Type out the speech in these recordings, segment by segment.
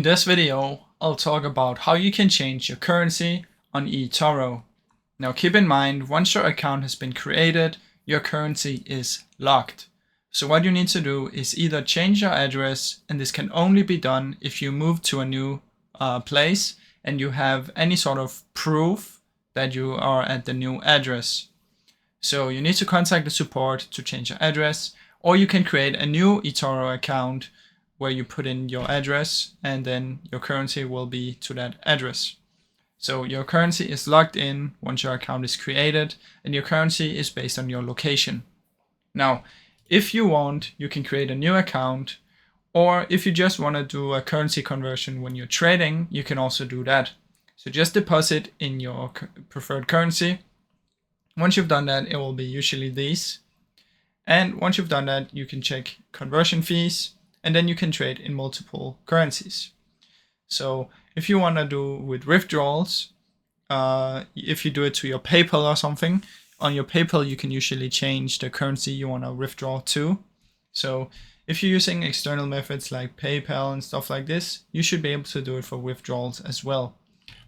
this video, I'll talk about how you can change your currency on eToro. Now keep in mind, once your account has been created, your currency is locked. So what you need to do is either change your address, and this can only be done if you move to a new place and you have any sort of proof that you are at the new address. So you need to contact the support to change your address, or you can create a new eToro account where you put in your address and then your currency will be to that address. So your currency is locked in once your account is created, and your currency is based on your location. Now, if you want, you can create a new account, or if you just want to do a currency conversion when you're trading, you can also do that. So just deposit in your preferred currency. Once you've done that, it will be usually these. And once you've done that, you can check conversion fees, and then you can trade in multiple currencies. So if you want to do with withdrawals, if you do it to your PayPal or something, on your PayPal you can usually change the currency you want to withdraw to. So if you're using external methods like PayPal and stuff like this, you should be able to do it for withdrawals as well.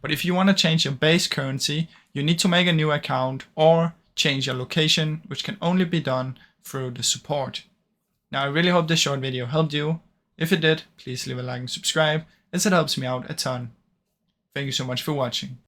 But if you want to change your base currency, you need to make a new account or change your location, which can only be done through the support. Now, I really hope this short video helped you. If it did, please leave a like and subscribe, as it helps me out a ton. Thank you so much for watching.